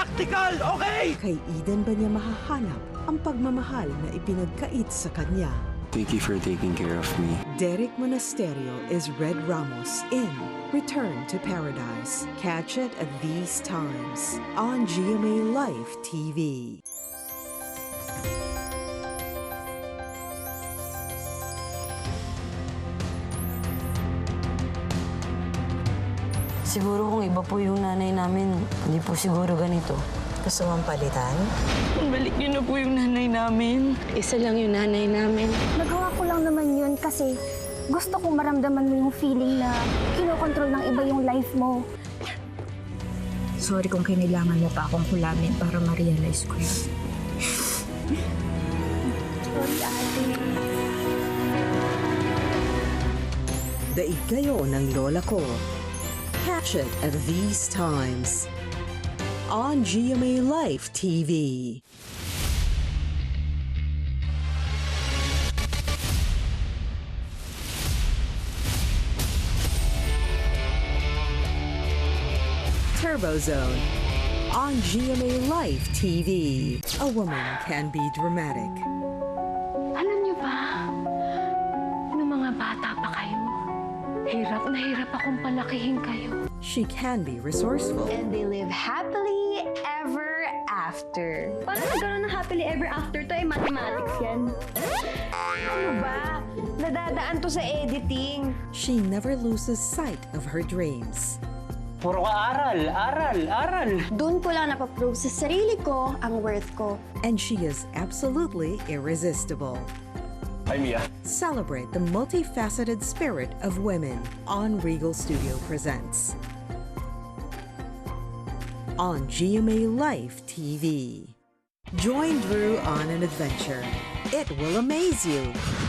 practical, okay? Kay Eden ba niya mahahanap ang pagmamahal na ipinagkait sa kanya? Thank you for taking care of me. Derek Monasterio is Red Ramos in Return to Paradise. Catch it at these times on GMA Life TV. Siguro kung iba po yung nanay namin, hindi po siguro ganito. Gusto mong palitan? Balik niyo na po yung nanay namin. Isa lang yung nanay namin. Nagawa ko lang naman yun kasi gusto kong maramdaman mo yung feeling na kinokontrol ng iba yung life mo. Sorry kung kailangan mo pa akong kulamin para ma-realize ko yun. Sorry, ate. Daig kayo ng lola ko. Catch it at these times on GMA Life TV. Turbozone on GMA Life TV. A woman can be dramatic. Alam niyo ba, nung mga bata pa kayo, hirap na hirap akong palakihin kayo. She can be resourceful. And they live happily ever after. Paano nagkaroon ng happily ever after to? Mathematics yan. Ano ba? Nadadaan to sa editing. She never loses sight of her dreams. Puro ka aral, aral, aral. Doon ko lang napaprove sa sarili ko ang worth ko. And she is absolutely irresistible. Hi, Mia. Celebrate the multifaceted spirit of women on Regal Studio Presents. On GMA Life TV. Join Drew on an adventure. It will amaze you.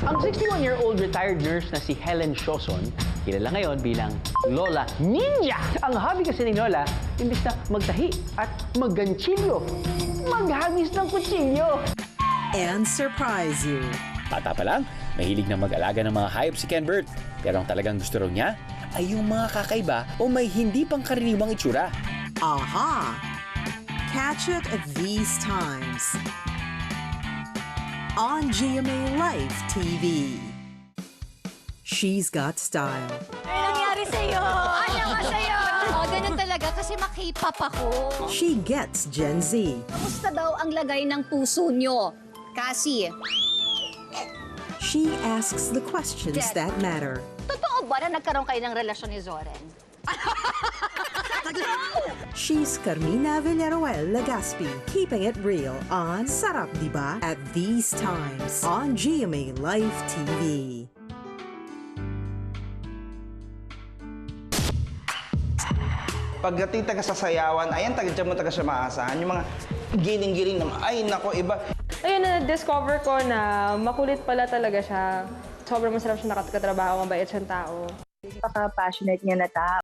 Ang 61-year-old retired nurse na si Helen Shoson, kilala ngayon bilang Lola Ninja. Ang hobby kasi ni Lola, imbis na magtahi at magganchilyo, maghagis ng kutsilyo. And surprise you. Bata pa lang, mahilig na mag-alaga ng mga hayop si Ken Burt. Pero ang talagang gusto raw niya ay yung mga kakaiba o may hindi pangkaraniwang itsura. Aha! Catch it at these times on GMA Life TV. She's got style. Ano nangyari sa'yo? Ano ka sa'yo? Ganun talaga kasi makipap ako. She gets Gen Z. Kamusta daw ang lagay ng puso nyo? Kasi, She asks the questions that matter. totoo ba na nagkaroon kayo ng relasyon ni Zoren? She's Carmina Villaruel Legaspi, keeping it real on Sarap Diba at these times on GMA Life TV. Pagdating taga sa sayawan, ayan, taga siya maasahan. Yung mga giling-giling naman, ay nako, iba. Ayun, na-discover ko na makulit pala talaga siya. Sobrang masarap siya nakakatrabaho, mabait siyang tao. Napaka-passionate niya na tao.